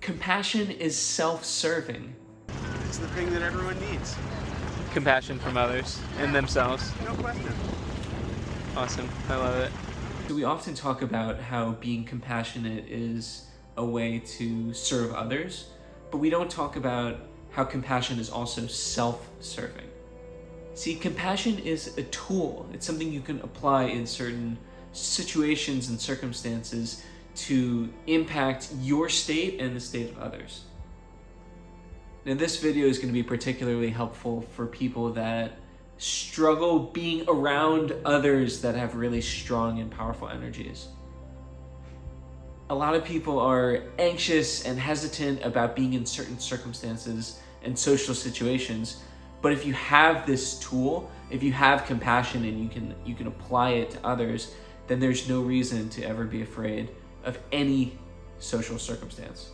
Compassion is self-serving. It's the thing that everyone needs. Compassion from others and themselves. No question. Awesome. I love it. So we often talk about how being compassionate is a way to serve others, but we don't talk about how compassion is also self-serving. See, compassion is a tool. It's something you can apply in certain situations and circumstances to impact your state and the state of others. Now, this video is going to be particularly helpful for people that struggle being around others that have really strong and powerful energies. A lot of people are anxious and hesitant about being in certain circumstances and social situations, but if you have this tool, if you have compassion and you can apply it to others, then there's no reason to ever be afraid of any social circumstance.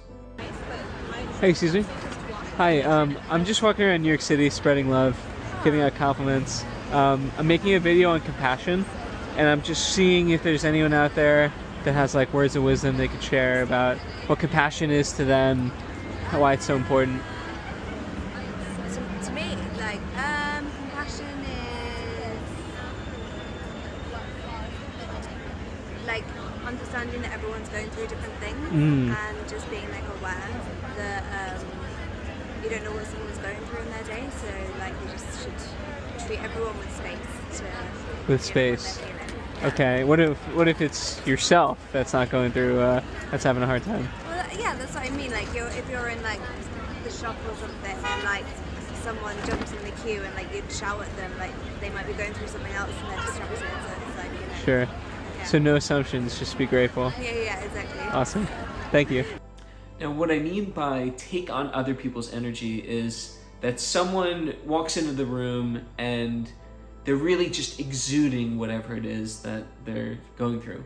Hey, excuse me. Hi, I'm just walking around New York City spreading love, giving out compliments. I'm making a video on compassion, and I'm just seeing if there's anyone out there that has like words of wisdom they could share about what compassion is to them, why it's so important. To me, like, compassion is like understanding that everyone's going through different things and just being like aware that you don't know what someone's going through in their day, so like you just should treat everyone with space. With space. Okay. What if it's yourself that's not going through that's having a hard time? Well, yeah, that's what I mean. Like if you're in like the shop or something and like someone jumps in the queue and like you'd shout at them, like they might be going through something else and they're distracted. So it's like, you know. Sure. Yeah. So no assumptions, just be grateful. Yeah, exactly. Awesome. Thank you. Now, what I mean by take on other people's energy is that someone walks into the room and they're really just exuding whatever it is that they're going through,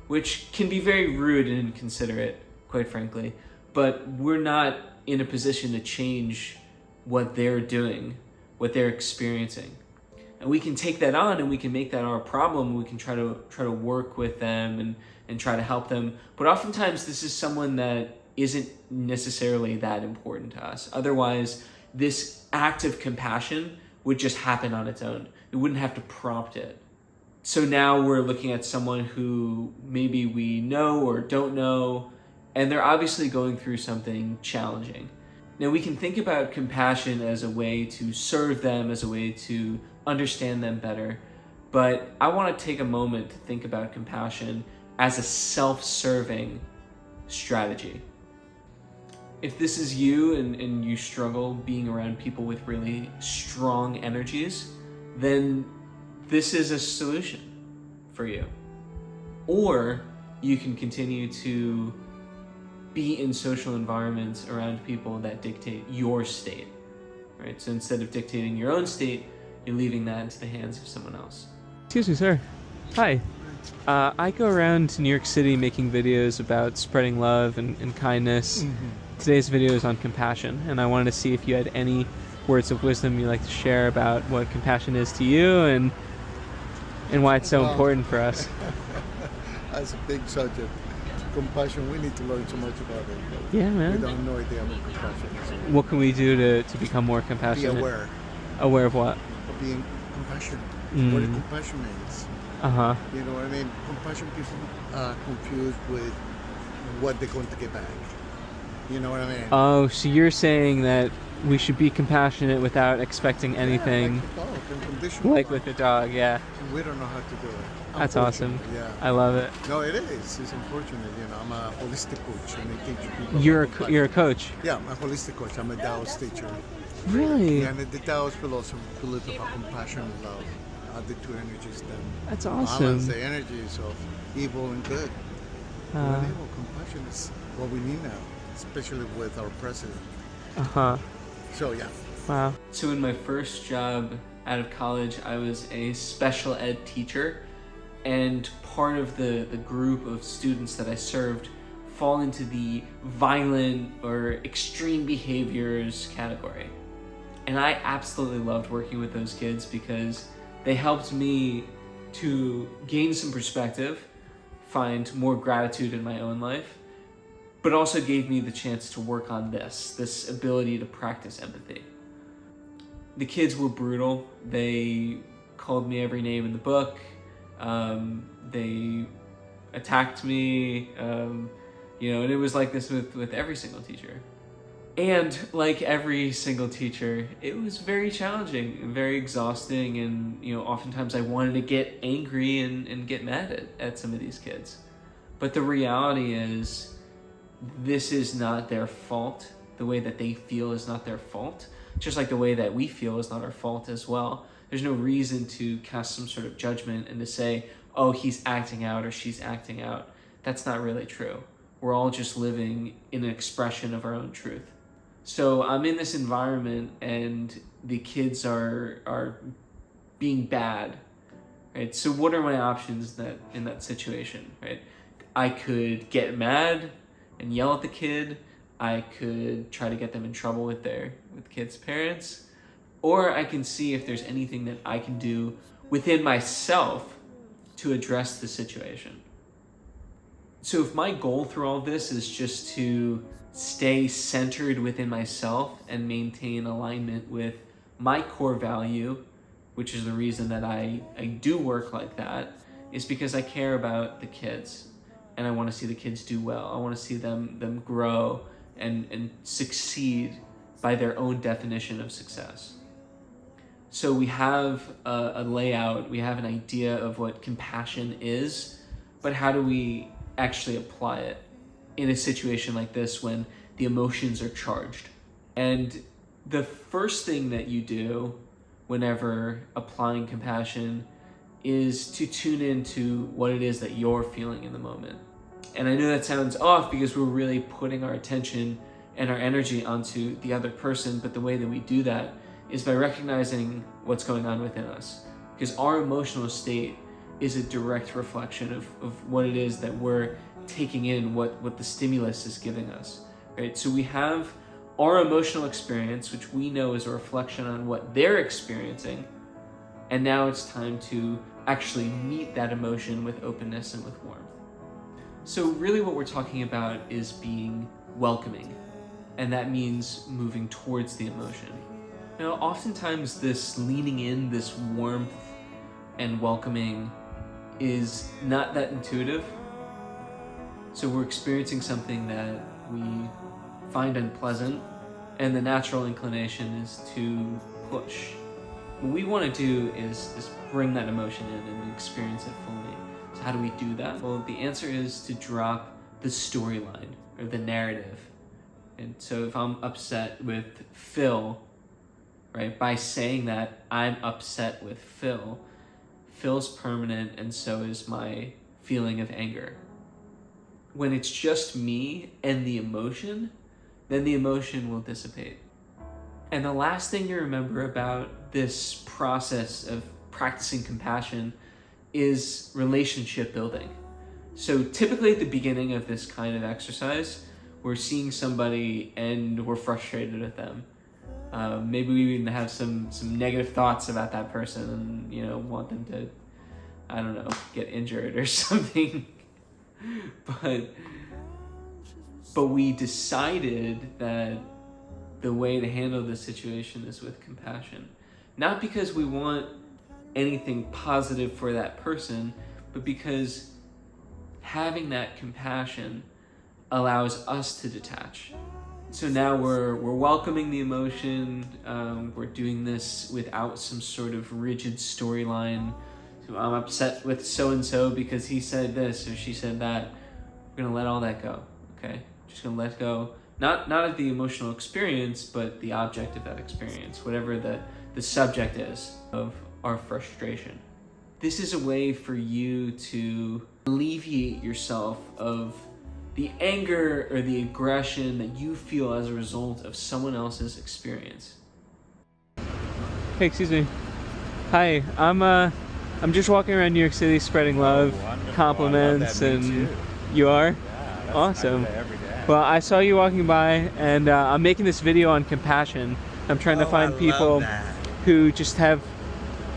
which can be very rude and inconsiderate, quite frankly, but we're not in a position to change what they're doing, what they're experiencing. And we can take that on and we can make that our problem. We can try to work with them and try to help them. But oftentimes this is someone that isn't necessarily that important to us. Otherwise, this act of compassion would just happen on its own. We wouldn't have to prompt it. So now we're looking at someone who maybe we know or don't know, and they're obviously going through something challenging. Now we can think about compassion as a way to serve them, as a way to understand them better, but I want to take a moment to think about compassion as a self-serving strategy. If this is you and you struggle being around people with really strong energies, then this is a solution for you. Or you can continue to be in social environments around people that dictate your state, right? So instead of dictating your own state, you're leaving that into the hands of someone else. Excuse me, sir. Hi. I go around New York City making videos about spreading love and kindness. Today's video is on compassion, and I wanted to see if you had any words of wisdom you'd like to share about what compassion is to you and why it's so important for us. That's a big subject. Compassion, we need to learn so much about it. Yeah, man. We don't have no idea what compassion is. What can we do to become more compassionate? Be aware. Aware of what? Of being compassionate. What compassion means. Uh-huh. You know what I mean? Compassion people are confused with what they're going to get back. You know what I mean? Oh, so you're saying that we should be compassionate without expecting anything. Like the dog, unconditional. Like with the dog, yeah. We don't know how to do it. That's awesome. Yeah. I love it. No, it is. It's unfortunate. You know, I'm a holistic coach and I teach people. You're a coach? Yeah, I'm a holistic coach. I'm a Taoist teacher. Really? Yeah, and the Taoist philosophy believes about compassion and love are the two energies that That's balance awesome. the energies of evil and good. Good and evil. Compassion is what we need now, especially with our president. Uh-huh. So yeah. Wow. So in my first job out of college, I was a special ed teacher, and part of the group of students that I served fall into the violent or extreme behaviors category. And I absolutely loved working with those kids because they helped me to gain some perspective, find more gratitude in my own life, but also gave me the chance to work on this ability to practice empathy. The kids were brutal. They called me every name in the book. They attacked me, and it was like this with every single teacher. And like every single teacher, it was very challenging and very exhausting, and oftentimes I wanted to get angry and get mad at some of these kids. But the reality is, this is not their fault. The way that they feel is not their fault, just like the way that we feel is not our fault as well. There's no reason to cast some sort of judgment and to say, oh, he's acting out or she's acting out. That's not really true. We're all just living in an expression of our own truth. So I'm in this environment and the kids are being bad, right? So what are my options in that situation, right? I could get mad and yell at the kid. I could try to get them in trouble with kids' parents, or I can see if there's anything that I can do within myself to address the situation. So if my goal through all this is just to stay centered within myself and maintain alignment with my core value, which is the reason that I do work like that, is because I care about the kids and I want to see the kids do well. I want to see them grow and succeed by their own definition of success. So we have a layout, we have an idea of what compassion is, but how do we actually apply it in a situation like this when the emotions are charged? And the first thing that you do whenever applying compassion is to tune into what it is that you're feeling in the moment. And I know that sounds off because we're really putting our attention and our energy onto the other person, but the way that we do that is by recognizing what's going on within us. Because our emotional state is a direct reflection of what it is that we're taking in, what the stimulus is giving us, right? So we have our emotional experience, which we know is a reflection on what they're experiencing, and now it's time to actually meet that emotion with openness and with warmth. So really what we're talking about is being welcoming, and that means moving towards the emotion. Now, oftentimes this leaning in, this warmth and welcoming is not that intuitive. So we're experiencing something that we find unpleasant, and the natural inclination is to push. What we want to do is bring that emotion in and experience it fully. So how do we do that? Well, the answer is to drop the storyline or the narrative. And so if I'm upset with Phil, right, by saying that I'm upset with Phil, Phil's permanent and so is my feeling of anger. When it's just me and the emotion, then the emotion will dissipate. And the last thing you remember about this process of practicing compassion is relationship building. So typically at the beginning of this kind of exercise, we're seeing somebody and we're frustrated with them. Maybe we even have some negative thoughts about that person and want them to, I don't know, get injured or something. But we decided that the way to handle this situation is with compassion. Not because we want anything positive for that person, but because having that compassion allows us to detach. So now we're welcoming the emotion. We're doing this without some sort of rigid storyline. So I'm upset with so-and-so because he said this or she said that. We're gonna let all that go, okay? Just gonna let go. Not of the emotional experience, but the object of that experience, whatever the subject is of our frustration. This is a way for you to alleviate yourself of the anger or the aggression that you feel as a result of someone else's experience. Hey, excuse me. Hi, I'm just walking around New York City spreading love, compliments, and you are? Yeah, awesome. Every day. Well, I saw you walking by, and I'm making this video on compassion. I'm trying to find people who just have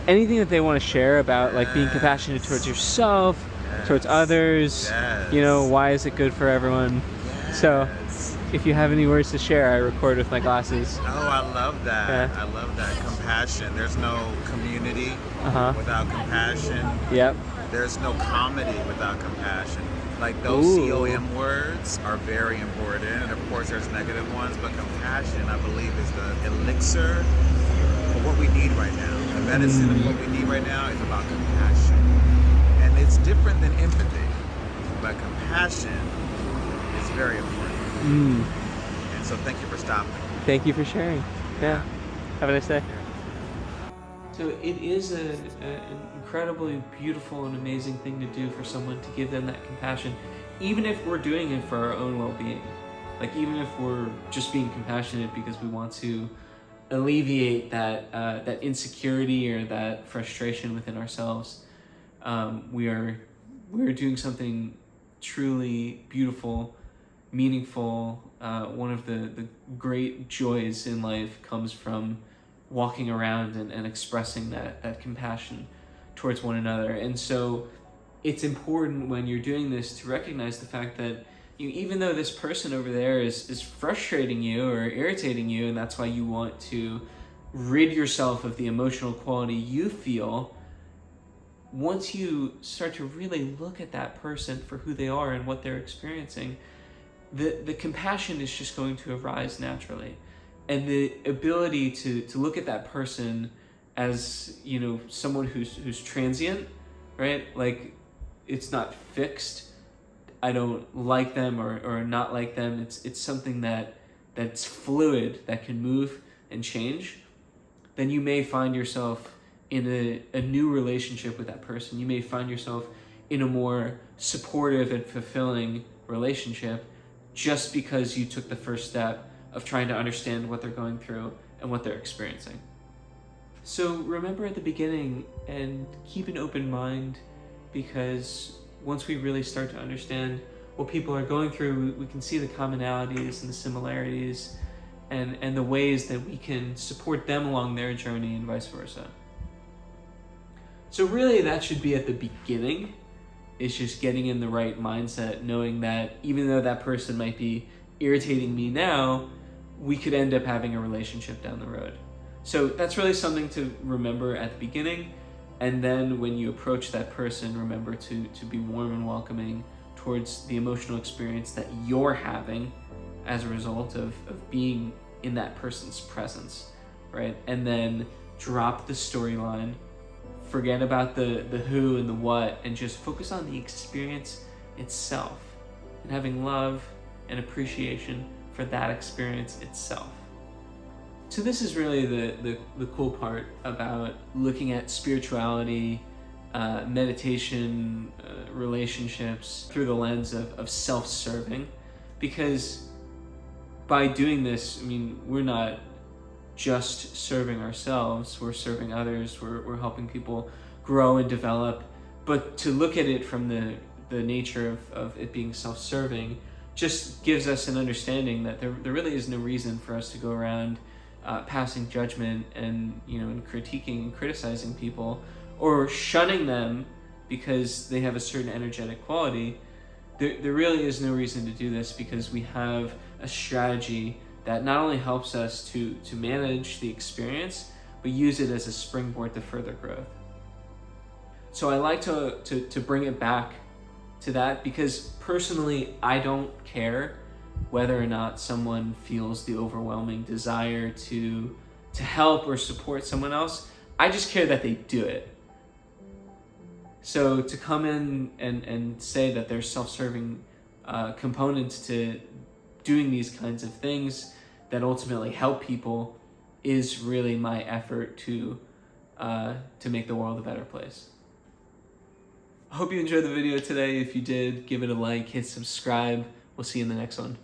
anything that they want to share about, like being compassionate towards yourself, towards others. Why is it good for everyone? So, if you have any words to share, I record with my glasses. Oh, I love that. Yeah. I love that. Compassion. There's no community without compassion. Yep. There's no comedy without compassion. Like those Ooh. COM words are very important, and of course there's negative ones, but compassion, I believe, is the elixir for what we need right now. The medicine of what we need right now is about compassion. And it's different than empathy, but compassion is very important. And so thank you for stopping. Thank you for sharing. Yeah. Have a nice day. So it is an incredibly beautiful and amazing thing to do for someone, to give them that compassion, even if we're doing it for our own well-being. Like, even if we're just being compassionate because we want to alleviate that insecurity or that frustration within ourselves, we're doing something truly beautiful, meaningful. One of the great joys in life comes from walking around and expressing that compassion towards one another. And so it's important when you're doing this to recognize the fact that even though this person over there is frustrating you or irritating you, and that's why you want to rid yourself of the emotional quality you feel, once you start to really look at that person for who they are and what they're experiencing, the compassion is just going to arise naturally. And the ability to look at that person as, someone who's transient, right? Like, it's not fixed. I don't like them or not like them. It's something that's fluid, that can move and change. Then you may find yourself in a new relationship with that person. You may find yourself in a more supportive and fulfilling relationship just because you took the first step of trying to understand what they're going through and what they're experiencing. So remember at the beginning and keep an open mind, because once we really start to understand what people are going through, we can see the commonalities and the similarities and the ways that we can support them along their journey and vice versa. So really that should be at the beginning. It's just getting in the right mindset, knowing that even though that person might be irritating me now, we could end up having a relationship down the road. So that's really something to remember at the beginning. And then when you approach that person, remember to be warm and welcoming towards the emotional experience that you're having as a result of being in that person's presence, right? And then drop the storyline, forget about the who and the what, and just focus on the experience itself and having love and appreciation for that experience itself. So this is really the cool part about looking at spirituality, meditation, relationships through the lens of self-serving, because by doing this, we're not just serving ourselves, we're serving others, we're helping people grow and develop. But to look at it from the nature of it being self-serving just gives us an understanding that there really is no reason for us to go around passing judgment and critiquing and criticizing people or shunning them because they have a certain energetic quality. There really is no reason to do this, because we have a strategy that not only helps us to manage the experience, but use it as a springboard to further growth. So I like to bring it back to that, because personally, I don't care whether or not someone feels the overwhelming desire to help or support someone else. I just care that they do it. So to come in and say that there's self-serving components to doing these kinds of things that ultimately help people is really my effort to make the world a better place. I hope you enjoyed the video today. If you did, give it a like, hit subscribe. We'll see you in the next one.